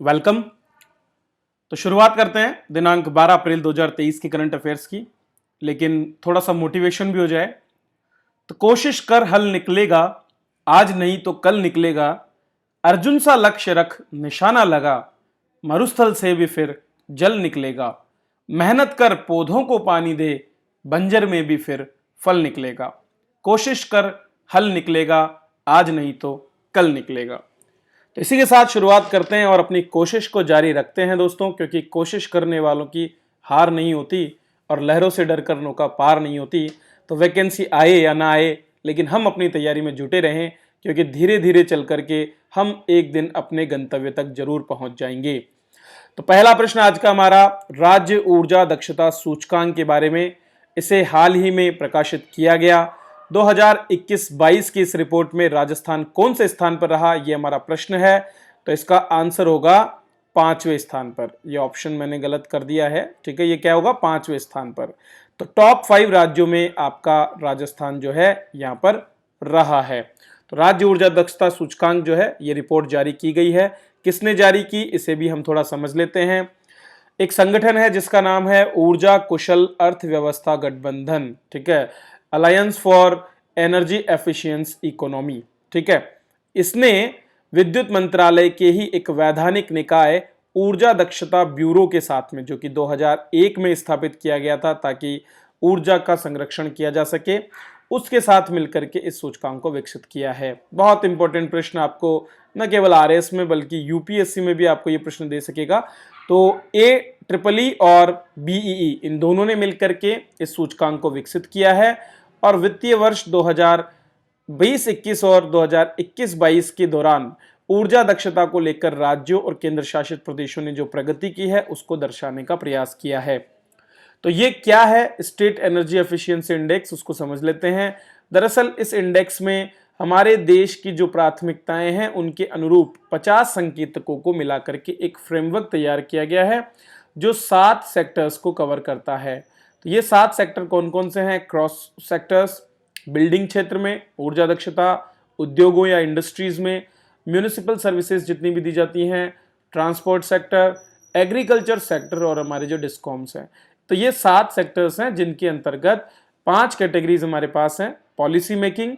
Welcome. तो शुरुआत करते हैं दिनांक 12 अप्रैल 2023 की करंट अफेयर्स की, लेकिन थोड़ा सा मोटिवेशन भी हो जाए। तो कोशिश कर हल निकलेगा, आज नहीं तो कल निकलेगा। अर्जुन सा लक्ष्य रख निशाना लगा, मरुस्थल से भी फिर जल निकलेगा। मेहनत कर पौधों को पानी दे, बंजर में भी फिर फल निकलेगा। कोशिश कर हल निकलेगा, आज नहीं तो कल निकलेगा। तो इसी के साथ शुरुआत करते हैं और अपनी कोशिश को जारी रखते हैं दोस्तों, क्योंकि कोशिश करने वालों की हार नहीं होती और लहरों से डर कर नौका पार नहीं होती। तो वैकेंसी आए या ना आए, लेकिन हम अपनी तैयारी में जुटे रहें, क्योंकि धीरे धीरे चल करके हम एक दिन अपने गंतव्य तक जरूर पहुंच जाएंगे। तो पहला प्रश्न आज का हमारा राज्य ऊर्जा दक्षता सूचकांक के बारे में। इसे हाल ही में प्रकाशित किया गया। 2021-22 की इस रिपोर्ट में राजस्थान कौन से स्थान पर रहा, यह हमारा प्रश्न है। तो इसका आंसर होगा 5वें स्थान पर। यह ऑप्शन मैंने गलत कर दिया है, ठीक है। यह क्या होगा, 5वें स्थान पर। तो टॉप 5 राज्यों में आपका राजस्थान जो है यहां पर रहा है। तो राज्य ऊर्जा दक्षता सूचकांक जो है यह रिपोर्ट जारी की गई है। किसने जारी की, इसे भी हम थोड़ा समझ लेते हैं। एक संगठन है जिसका नाम है ऊर्जा कुशल अर्थव्यवस्था गठबंधन, ठीक है, alliance for energy efficiency economy, ठीक है। इसने विद्युत मंत्रालय के ही एक वैधानिक निकाय ऊर्जा दक्षता ब्यूरो के साथ में, जो कि 2001 में स्थापित किया गया था ताकि ऊर्जा का संरक्षण किया जा सके, उसके साथ मिलकर के इस सूचकांक को विकसित किया है। बहुत इंपॉर्टेंट प्रश्न आपको न केवल आरएस में बल्कि यूपीएससी में भी आपको ये प्रश्न दे सकेगा। तो AEEE और BEE इन दोनों ने मिलकर के इस सूचकांक को विकसित किया है और वित्तीय वर्ष 2020-21 और 2021-22 के दौरान ऊर्जा दक्षता को लेकर राज्यों और केंद्र शासित प्रदेशों ने जो प्रगति की है उसको दर्शाने का प्रयास किया है। तो ये क्या है स्टेट एनर्जी एफिशिएंसी इंडेक्स, उसको समझ लेते हैं। दरअसल इस इंडेक्स में हमारे देश की जो प्राथमिकताएं हैं उनके अनुरूप 50 संकेतकों को मिलाकर के एक फ्रेमवर्क तैयार किया गया है जो 7 सेक्टर्स को कवर करता है। तो ये 7 सेक्टर कौन कौन से हैं? क्रॉस सेक्टर्स, बिल्डिंग क्षेत्र में ऊर्जा दक्षता, उद्योगों या इंडस्ट्रीज में, म्यूनिसिपल सर्विसेज जितनी भी दी जाती हैं, ट्रांसपोर्ट सेक्टर, एग्रीकल्चर सेक्टर और हमारे जो डिस्कॉम्स हैं। तो ये 7 सेक्टर्स हैं जिनके अंतर्गत 5 कैटेगरीज हमारे पास हैं। पॉलिसी मेकिंग,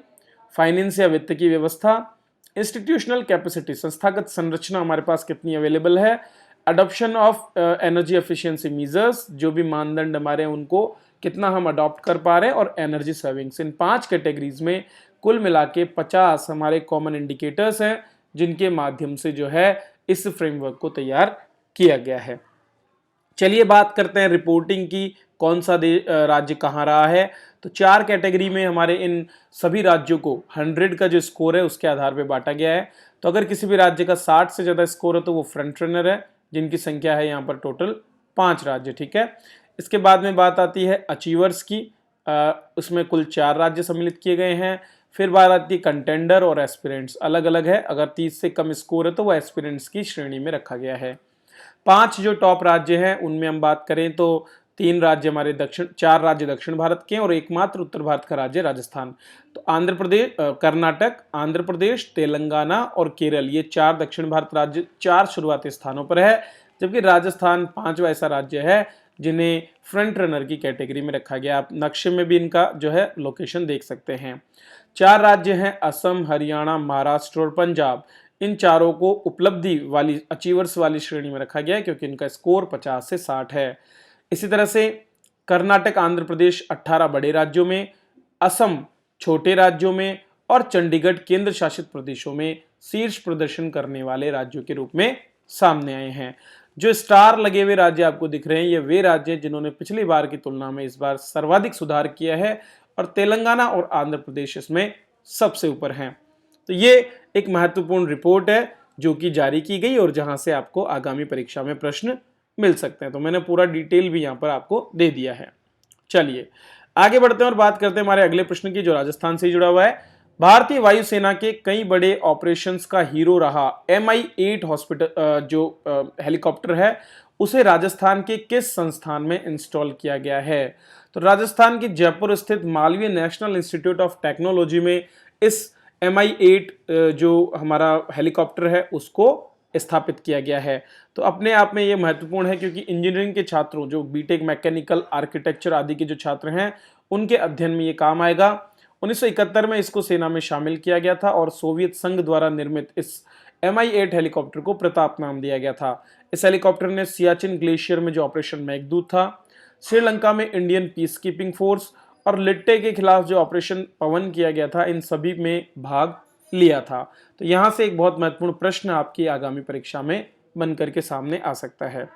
फाइनेंस या वित्त की व्यवस्था, इंस्टीट्यूशनल कैपेसिटी संस्थागत संरचना हमारे पास कितनी अवेलेबल है, adoption of energy efficiency measures जो भी मानदंड हमारे उनको कितना हम अडॉप्ट कर पा रहे हैं, और एनर्जी सेविंग्स। इन 5 कैटेगरीज में कुल मिला के 50 हमारे कॉमन इंडिकेटर्स हैं जिनके माध्यम से जो है इस फ्रेमवर्क को तैयार किया गया है। चलिए बात करते हैं रिपोर्टिंग की, कौन सा राज्य कहाँ रहा है। तो 4 कैटेगरी में हमारे इन सभी राज्यों को 100 का जो स्कोर है उसके आधार पे बांटा गया है। तो अगर किसी भी राज्य का 60 से ज़्यादा स्कोर है तो वो फ्रंट रनर है, जिनकी संख्या है यहाँ पर टोटल 5 राज्य, ठीक है। इसके बाद में बात आती है अचीवर्स की, उसमें कुल 4 राज्य सम्मिलित किए गए हैं। फिर बात आती है कंटेंडर और एस्पिरेंट्स, अलग अलग है। अगर 30 से कम स्कोर है तो वो एस्पिरेंट्स की श्रेणी में रखा गया है। 5 जो टॉप राज्य हैं उनमें हम बात करें तो 3 राज्य हमारे 4 राज्य दक्षिण भारत के और एकमात्र उत्तर भारत का राज्य राजस्थान। तो आंध्र प्रदेश, कर्नाटक, आंध्र प्रदेश, तेलंगाना और केरल, ये 4 दक्षिण भारत राज्य 4 शुरुआती स्थानों पर है, जबकि राजस्थान 5वां ऐसा राज्य है जिन्हें फ्रंट रनर की कैटेगरी में रखा गया। आप नक्शे में भी इनका जो है लोकेशन देख सकते हैं। 4 राज्य हैं असम, हरियाणा, महाराष्ट्र और पंजाब। इन चारों को उपलब्धि वाली, अचीवर्स वाली श्रेणी में रखा गया है क्योंकि इनका स्कोर 50 से 60 है। इसी तरह से कर्नाटक, आंध्र प्रदेश 18 बड़े राज्यों में, असम छोटे राज्यों में और चंडीगढ़ केंद्र शासित प्रदेशों में शीर्ष प्रदर्शन करने वाले राज्यों के रूप में सामने आए हैं। जो स्टार लगे हुए राज्य आपको दिख रहे हैं ये वे राज्य जिन्होंने पिछली बार की तुलना में इस बार सर्वाधिक सुधार किया है, और तेलंगाना और आंध्र प्रदेश इसमें सबसे ऊपर हैं। तो ये एक महत्वपूर्ण रिपोर्ट है जो कि जारी की गई और जहां से आपको आगामी परीक्षा में प्रश्न मिल सकते हैं। तो मैंने पूरा डिटेल भी यहां पर आपको दे दिया है। चलिए आगे बढ़ते हैं और बात करते हैं हमारे अगले प्रश्न की, जो राजस्थान से जुड़ा हुआ है। भारतीय वायुसेना के कई बड़े ऑपरेशंस का हीरो रहा Mi-8 हॉस्पिटल जो हेलीकॉप्टर है उसे राजस्थान के किस संस्थान में इंस्टॉल किया गया है? तो राजस्थान के जयपुर स्थित Malviya national institute of technology में इस Mi-8 जो हमारा हेलीकॉप्टर है उसको स्थापित किया गया है। तो अपने आप में ये महत्वपूर्ण है क्योंकि इंजीनियरिंग के छात्रों, जो बीटेक, मैकेनिकल, आर्किटेक्चर आदि के जो छात्र हैं, उनके अध्ययन में ये काम आएगा। 1971 में इसको सेना में शामिल किया गया था और सोवियत संघ द्वारा निर्मित इस Mi-8 हेलीकॉप्टर को प्रताप नाम दिया गया था। इस हेलीकॉप्टर ने सियाचिन ग्लेशियर में जो ऑपरेशन मेघदूत था, श्रीलंका में इंडियन पीस कीपिंग फोर्स और लिट्टे के खिलाफ जो ऑपरेशन पवन किया गया था, इन सभी में भाग लिया था। तो यहां से एक बहुत महत्वपूर्ण प्रश्न आपकी आगामी परीक्षा में बन करके सामने आ सकता है।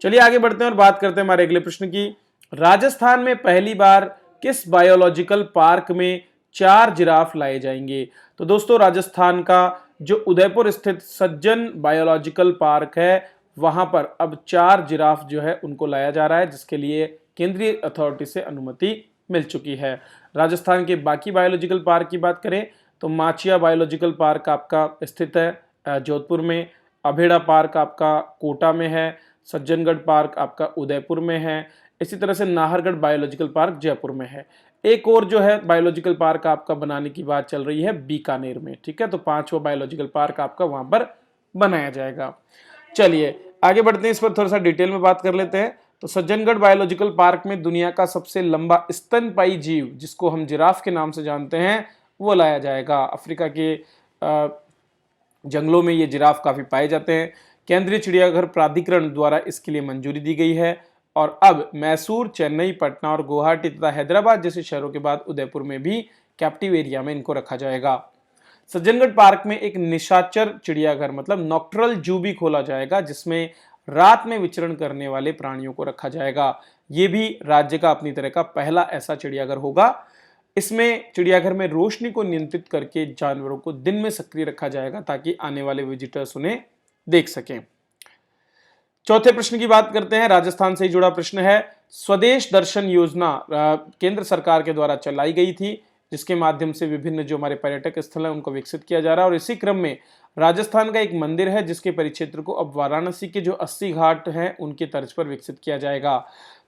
चलिए आगे बढ़ते हैं और बात करते हैं हमारे अगले प्रश्न की। राजस्थान में पहली बार किस बायोलॉजिकल पार्क में 4 जिराफ लाए जाएंगे? तो दोस्तों, राजस्थान का जो उदयपुर स्थित सज्जन बायोलॉजिकल पार्क है, वहां पर अब 4 जिराफ जो है उनको लाया जा रहा है, जिसके लिए केंद्रीय अथॉरिटी से अनुमति मिल चुकी है। राजस्थान के बाकी बायोलॉजिकल पार्क की बात करें तो माचिया बायोलॉजिकल पार्क आपका स्थित है जोधपुर में, अभेड़ा पार्क आपका कोटा में है, सज्जनगढ़ पार्क आपका उदयपुर में है, इसी तरह से नाहरगढ़ बायोलॉजिकल पार्क जयपुर में है। एक और जो है बायोलॉजिकल पार्क आपका बनाने की बात चल रही है बीकानेर में, ठीक है। तो 5वां बायोलॉजिकल पार्क आपका वहां पर बनाया जाएगा। चलिए आगे बढ़ते हैं, इस पर थोड़ा सा डिटेल में बात कर लेते हैं। तो सज्जनगढ़ बायोलॉजिकल पार्क में दुनिया का सबसे लंबा स्तनपायी जीव, जिसको हम जिराफ के नाम से जानते हैं, वो लाया जाएगा। अफ्रीका के जंगलों में ये जिराफ काफी पाए जाते हैं। केंद्रीय चिड़ियाघर प्राधिकरण द्वारा इसके लिए मंजूरी दी गई है और अब मैसूर, चेन्नई, पटना और गुवाहाटी तथा हैदराबाद जैसे शहरों के बाद उदयपुर में भी कैप्टिव एरिया में इनको रखा जाएगा। सज्जनगढ़ पार्क में एक निशाचर चिड़ियाघर मतलब नॉक्टरल जू भी खोला जाएगा, जिसमें रात में विचरण करने वाले प्राणियों को रखा जाएगा। ये भी राज्य का अपनी तरह का पहला ऐसा चिड़ियाघर होगा। इसमें चिड़ियाघर में रोशनी को नियंत्रित करके जानवरों को दिन में सक्रिय रखा जाएगा ताकि आने वाले विजिटर्स उन्हें देख सकें। चौथे प्रश्न की बात करते हैं, राजस्थान से ही जुड़ा प्रश्न है। स्वदेश दर्शन योजना केंद्र सरकार के द्वारा चलाई गई थी, जिसके माध्यम से विभिन्न जो हमारे पर्यटक स्थल हैं उनको विकसित किया जा रहा है। और इसी क्रम में राजस्थान का एक मंदिर है जिसके परिक्षेत्र को अब वाराणसी के जो 80 घाट हैं उनके तर्ज पर विकसित किया जाएगा।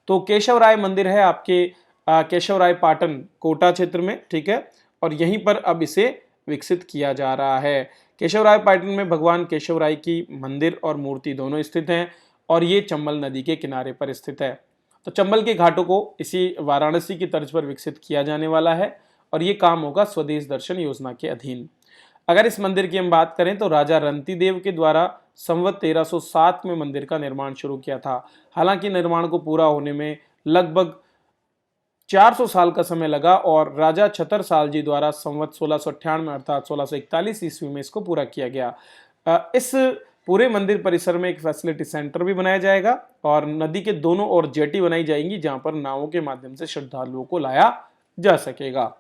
तो केशव राय मंदिर है आपके केशव राय पाटन कोटा क्षेत्र में, ठीक है, और यहीं पर अब इसे विकसित किया जा रहा है। केशव राय पाटन में भगवान केशव राय की मंदिर और मूर्ति दोनों स्थित हैं और ये चंबल नदी के किनारे पर स्थित है। तो चंबल के घाटों को इसी वाराणसी की तर्ज पर विकसित किया जाने वाला है और ये काम होगा स्वदेश दर्शन योजना के अधीन। अगर इस मंदिर की हम बात करें तो राजा रंतीदेव के द्वारा संवत 1307 में मंदिर का निर्माण शुरू किया था। हालांकि निर्माण को पूरा होने में लगभग 400 साल का समय लगा और राजा छतरसाल जी द्वारा संवत 1698 अर्थात 1641 ईस्वी में इसको पूरा किया गया। इस पूरे मंदिर परिसर में एक फैसिलिटी सेंटर भी बनाया जाएगा और नदी के दोनों ओर जेटी बनाई जाएंगी जहां पर नावों के माध्यम से श्रद्धालुओं को लाया जा सकेगा।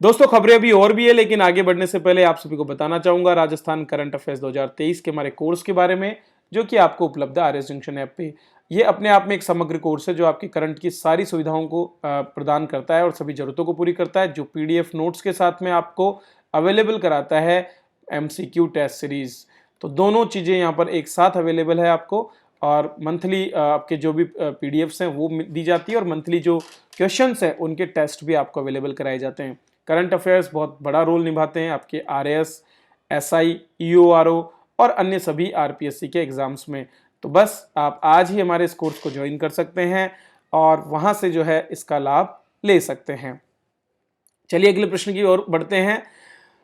दोस्तों, खबरें अभी और भी है, लेकिन आगे बढ़ने से पहले आप सभी को बताना चाहूंगा राजस्थान करंट अफेयर्स 2023 के हमारे कोर्स के बारे में, जो कि आपको उपलब्ध है आरएस जंक्शन ऐप पे। ये अपने आप में एक समग्र कोर्स है जो आपकी करंट की सारी सुविधाओं को प्रदान करता है और सभी जरूरतों को पूरी करता है, जो पीडीएफ नोट्स के साथ में आपको अवेलेबल कराता है एमसीक्यू टेस्ट सीरीज। तो दोनों चीजें यहाँ पर एक साथ अवेलेबल है आपको, और मंथली आपके जो भी पीडीएफ्स हैं वो दी जाती है और मंथली जो क्वेश्चंस हैं उनके टेस्ट भी आपको अवेलेबल कराए जाते हैं। करंट अफेयर्स बहुत बड़ा रोल निभाते हैं आपके आरएएस, एसआई, ईओआरओ और अन्य सभी आरपीएससी के एग्जाम्स में। तो बस आप आज ही हमारे इस कोर्स को ज्वाइन कर सकते हैं और वहां से जो है इसका लाभ ले सकते हैं। चलिए अगले प्रश्न की ओर बढ़ते हैं।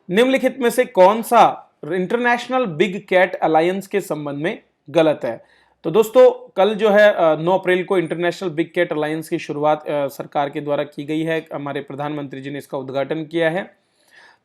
निम्नलिखित में से कौन सा इंटरनेशनल बिग कैट अलायंस के संबंध में गलत है? तो दोस्तों, कल जो है 9 अप्रैल को इंटरनेशनल बिग कैट अलायंस की शुरुआत सरकार के द्वारा की गई है। हमारे प्रधानमंत्री जी ने इसका उद्घाटन किया है।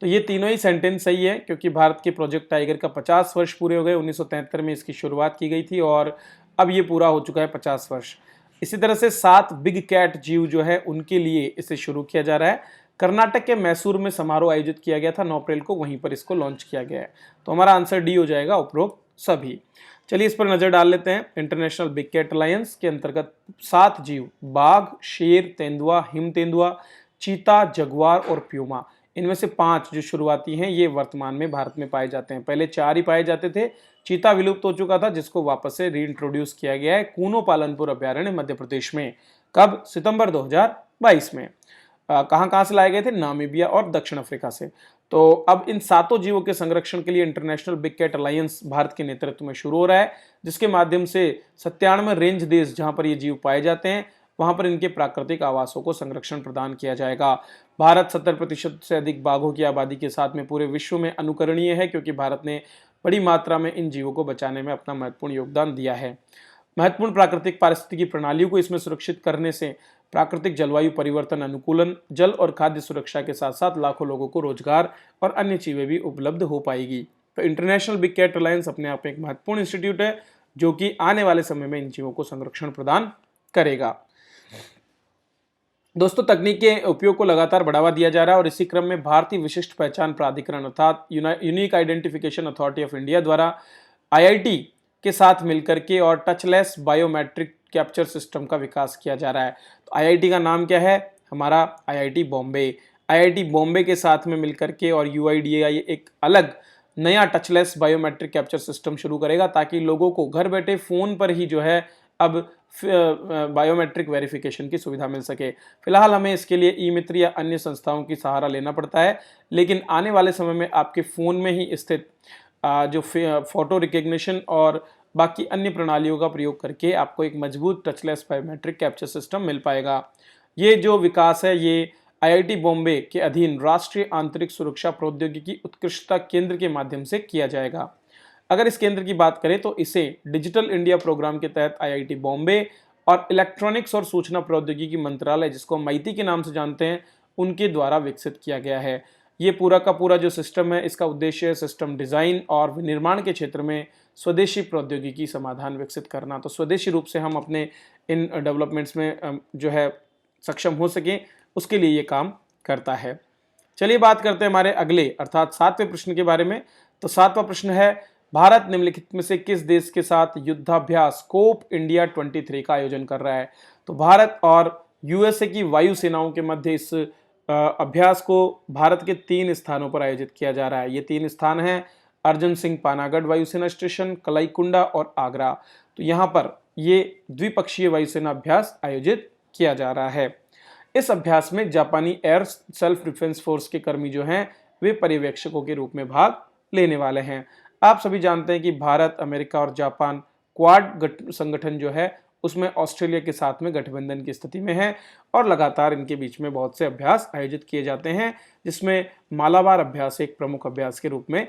तो ये तीनों ही सेंटेंस सही है क्योंकि भारत के प्रोजेक्ट टाइगर का 50 वर्ष पूरे हो गए। 1973 में इसकी शुरुआत की गई थी और अब ये पूरा हो चुका है 50 वर्ष। इसी तरह से 7 बिग कैट जीव जो है उनके लिए इसे शुरू किया जा रहा है। कर्नाटक के मैसूर में समारोह आयोजित किया गया था 9 अप्रैल को, वहीं पर इसको लॉन्च किया गया है। तो हमारा आंसर डी हो जाएगा, उपरोक्त सभी। चलिए इस पर नजर डाल लेते हैं। इंटरनेशनल बिग कैट अलायंस के अंतर्गत 7 जीव बाघ, शेर, तेंदुआ, हिम तेंदुआ, चीता, जगुआर और प्यूमा, इनमें से 5 जो शुरुआती हैं ये वर्तमान में भारत में पाए जाते हैं। पहले 4 ही पाए जाते थे। चीता विलुप्त हो चुका था जिसको वापस से रीइंट्रोड्यूस किया गया है कूनो पालनपुर अभ्यारण्य मध्य प्रदेश में। कब? सितंबर 2022 में। कहाँ से लाए गए थे? नामीबिया और दक्षिण अफ्रीका से। तो अब इन सातों जीवों के संरक्षण के लिए international big cat alliance Bharat के नेतृत्व में शुरू हो रहा है, जिसके माध्यम से 97 रेंज देश जहां पर ये जीव पाए जाते हैं वहां पर इनके प्राकृतिक आवासों को संरक्षण प्रदान किया जाएगा। भारत 70% से अधिक बाघों की आबादी के साथ में पूरे विश्व में अनुकरणीय है, क्योंकि भारत ने बड़ी मात्रा में इन जीवों को बचाने में अपना महत्वपूर्ण योगदान दिया है। महत्वपूर्ण प्राकृतिक पारिस्थितिकी प्रणालियों को इसमें सुरक्षित करने से प्राकृतिक जलवायु परिवर्तन अनुकूलन, जल और खाद्य सुरक्षा के साथ साथ लाखों लोगों को रोजगार और अन्य चीजें भी उपलब्ध हो पाएगी। तो इंटरनेशनल बिग कैट अलायंस अपने आप में एक महत्वपूर्ण इंस्टीट्यूट है जो कि आने वाले समय में इन जीवों को संरक्षण प्रदान करेगा। दोस्तों, तकनीक के उपयोग को लगातार बढ़ावा दिया जा रहा है और इसी क्रम में भारतीय विशिष्ट पहचान प्राधिकरण अर्थात unique identification authority of India द्वारा आईआईटी के साथ मिलकर के और टचलेस बायोमेट्रिक कैप्चर सिस्टम का विकास किया जा रहा है। तो आईआईटी का नाम क्या है? हमारा आईआईटी बॉम्बे। आईआईटी बॉम्बे के साथ में मिलकर के और यूआईडीएआई एक अलग नया टचलेस बायोमेट्रिक कैप्चर सिस्टम शुरू करेगा, ताकि लोगों को घर बैठे फोन पर ही जो है अब बायोमेट्रिक वेरिफिकेशन की सुविधा मिल सके। फिलहाल हमें इसके लिए ई मित्र या अन्य संस्थाओं की सहारा लेना पड़ता है, लेकिन आने वाले समय में आपके फ़ोन में ही स्थित जो फोटो रिकग्निशन और बाकी अन्य प्रणालियों का प्रयोग करके आपको एक मजबूत टचलेस बायोमेट्रिक कैप्चर सिस्टम मिल पाएगा। ये जो विकास है ये आईआईटी बॉम्बे के अधीन राष्ट्रीय आंतरिक सुरक्षा प्रौद्योगिकी उत्कृष्टता केंद्र के माध्यम से किया जाएगा। अगर इस केंद्र की बात करें तो इसे डिजिटल इंडिया प्रोग्राम के तहत आईआईटी बॉम्बे और इलेक्ट्रॉनिक्स और सूचना प्रौद्योगिकी मंत्रालय, जिसको माइती के नाम से जानते हैं, उनके द्वारा विकसित किया गया है। ये पूरा का पूरा जो सिस्टम है, इसका उद्देश्य है सिस्टम डिज़ाइन और विनिर्माण के क्षेत्र में स्वदेशी प्रौद्योगिकी समाधान विकसित करना। तो स्वदेशी रूप से हम अपने इन डेवलपमेंट्स में जो है सक्षम हो सकें, उसके लिए ये काम करता है। चलिए बात करते हैं हमारे अगले अर्थात 7वें प्रश्न के बारे में। तो 7वां प्रश्न है, भारत निम्नलिखित में से किस देश के साथ युद्धाभ्यास स्कोप इंडिया 23 का आयोजन कर रहा है? तो भारत और यूएसए की वायु सेनाओं के मध्य इस अभ्यास को भारत के 3 स्थानों पर आयोजित किया जा रहा है। ये 3 स्थान हैं अर्जन सिंह पानागढ़ वायुसेना स्टेशन, कलाईकुंडा और आगरा। तो यहाँ पर ये द्विपक्षीय वायुसेना अभ्यास आयोजित किया जा रहा है। इस अभ्यास में जापानी एयर सेल्फ डिफेंस फोर्स के कर्मी जो हैं वे पर्यवेक्षकों के रूप में भाग लेने वाले हैं। आप सभी जानते हैं कि भारत, अमेरिका और जापान क्वाड संगठन जो है उसमें ऑस्ट्रेलिया के साथ में गठबंधन की स्थिति में है और लगातार इनके बीच में बहुत से अभ्यास आयोजित किए जाते हैं, जिसमें मालाबार अभ्यास एक प्रमुख अभ्यास के रूप में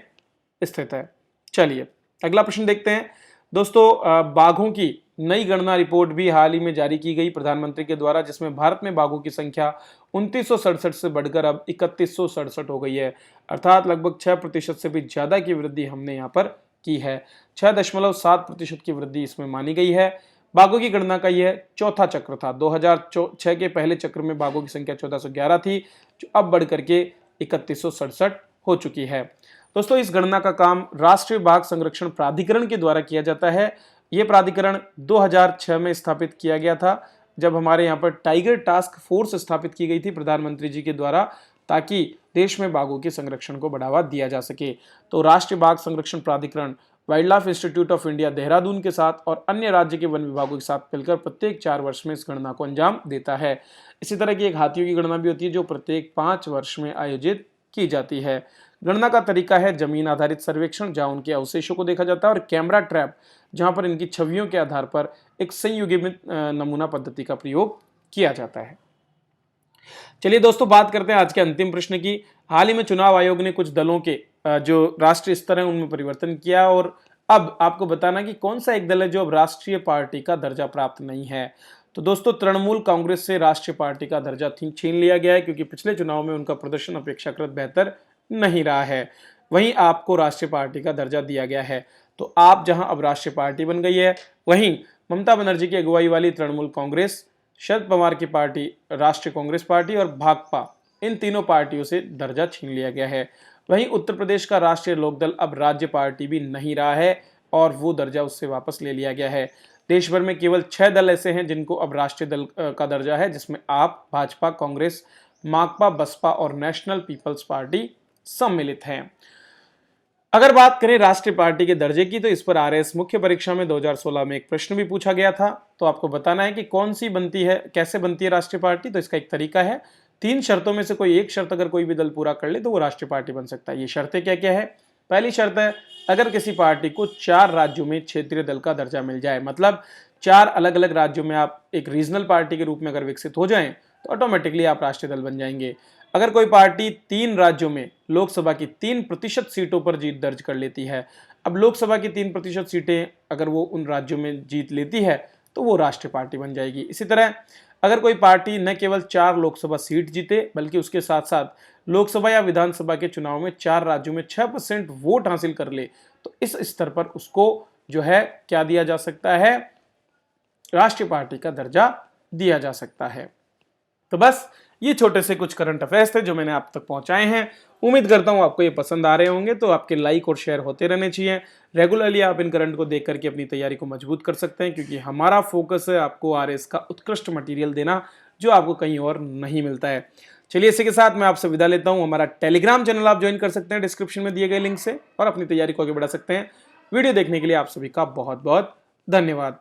स्थित है। चलिए अगला प्रश्न देखते हैं। दोस्तों, बाघों की नई गणना रिपोर्ट भी हाल ही में जारी की गई प्रधानमंत्री के द्वारा, जिसमें भारत में बाघों की संख्या 2967 से बढ़कर अब 3167 हो गई है, अर्थात लगभग 6% से भी ज्यादा की वृद्धि हमने यहाँ पर की है। 6.7% की वृद्धि इसमें मानी गई है। बाघों की गणना का यह चौथा चक्र था। 2006 के पहले चक्र में बाघों की संख्या 1411 थी, जो अब बढ़कर के 3167 हो चुकी है। दोस्तों, इस गणना का काम राष्ट्रीय बाघ संरक्षण प्राधिकरण के द्वारा किया जाता है। यह प्राधिकरण 2006 में स्थापित किया गया था, जब हमारे यहाँ पर टाइगर टास्क फोर्स स्थापित की गई थी प्रधानमंत्री जी के द्वारा, ताकि देश में बाघों के संरक्षण को बढ़ावा दिया जा सके। तो राष्ट्रीय बाघ संरक्षण प्राधिकरण wild life institute of India Dehradun के साथ और अन्य राज्य के वन विभागों के साथ मिलकर प्रत्येक 4 वर्ष में इस गणना को अंजाम देता है। इसी तरह की एक हाथियों की गणना भी होती है, जो प्रत्येक 5 वर्ष में आयोजित की जाती है। गणना का तरीका है जमीन आधारित सर्वेक्षण, जहां उनके अवशेषों को देखा जाता है, और कैमरा ट्रैप, जहां पर इनकी छवियों के आधार पर एक संयुग्मित नमूना पद्धति का प्रयोग किया जाता है। चलिए दोस्तों, बात करते हैं आज के अंतिम प्रश्न की। हाल ही में चुनाव आयोग ने कुछ दलों के जो राष्ट्रीय स्तर है उनमें परिवर्तन किया, और अब आपको बताना कि कौन सा एक दल है जो अब राष्ट्रीय पार्टी का दर्जा प्राप्त नहीं है। तो दोस्तों, तृणमूल कांग्रेस से राष्ट्रीय पार्टी का दर्जा छीन लिया गया है, क्योंकि पिछले चुनाव में उनका प्रदर्शन अपेक्षाकृत बेहतर नहीं रहा है। वहीं आपको राष्ट्रीय पार्टी का दर्जा दिया गया है। तो आप जहां अब राष्ट्रीय पार्टी बन गई है, वहीं ममता बनर्जी की अगुवाई वाली तृणमूल कांग्रेस, शरद पवार की पार्टी राष्ट्रीय कांग्रेस पार्टी और भाकपा, इन तीनों पार्टियों से दर्जा छीन लिया गया है। वहीं उत्तर प्रदेश का राष्ट्रीय लोकदल अब राज्य पार्टी भी नहीं रहा है और वो दर्जा उससे वापस ले लिया गया है। देश भर में केवल 6 दल ऐसे हैं जिनको अब राष्ट्रीय दल का दर्जा है, जिसमें आप, भाजपा, कांग्रेस, माकपा, बसपा और नेशनल पीपल्स पार्टी सम्मिलित हैं। अगर बात करें राष्ट्रीय पार्टी के दर्जे की, तो इस पर आरएस मुख्य परीक्षा में 2016 में एक प्रश्न भी पूछा गया था। तो आपको बताना है कि कौन सी बनती है, कैसे बनती है राष्ट्रीय पार्टी। तो इसका एक तरीका है, 3 शर्तों में से कोई एक शर्त अगर कोई भी दल पूरा कर ले तो वो राष्ट्रीय पार्टी बन सकता है। ये शर्तें क्या क्या है? पहली शर्त है, अगर किसी पार्टी को 4 राज्यों में क्षेत्रीय दल का दर्जा मिल जाए, मतलब 4 अलग अलग राज्यों में आप एक रीजनल पार्टी के रूप में अगर विकसित हो जाएं तो ऑटोमेटिकली आप राष्ट्रीय दल बन जाएंगे। अगर कोई पार्टी 3 राज्यों में लोकसभा की 3% सीटों पर जीत दर्ज कर लेती है, अब लोकसभा की 3% सीटें अगर वो उन राज्यों में जीत लेती है तो वो राष्ट्रीय पार्टी बन जाएगी। इसी तरह अगर कोई पार्टी न केवल 4 लोकसभा सीट जीते बल्कि उसके साथ साथ लोकसभा या विधानसभा के चुनाव में 4 राज्यों में 6% वोट हासिल कर ले तो इस स्तर पर उसको जो है क्या दिया जा सकता है? राष्ट्रीय पार्टी का दर्जा दिया जा सकता है। तो बस ये छोटे से कुछ करंट अफेयर्स थे जो मैंने आप तक पहुंचाए हैं। उम्मीद करता हूं आपको ये पसंद आ रहे होंगे, तो आपके लाइक और शेयर होते रहने चाहिए। रेगुलरली आप इन करंट को देख करके अपनी तैयारी को मजबूत कर सकते हैं, क्योंकि हमारा फोकस है आपको आरएस का उत्कृष्ट मटेरियल देना जो आपको कहीं और नहीं मिलता है। चलिए इसी के साथ मैं आपसे विदा लेता हूं। हमारा टेलीग्राम चैनल आप ज्वाइन कर सकते हैं डिस्क्रिप्शन में दिए गए लिंक से, और अपनी तैयारी को आगे बढ़ा सकते हैं। वीडियो देखने के लिए आप सभी का बहुत बहुत धन्यवाद।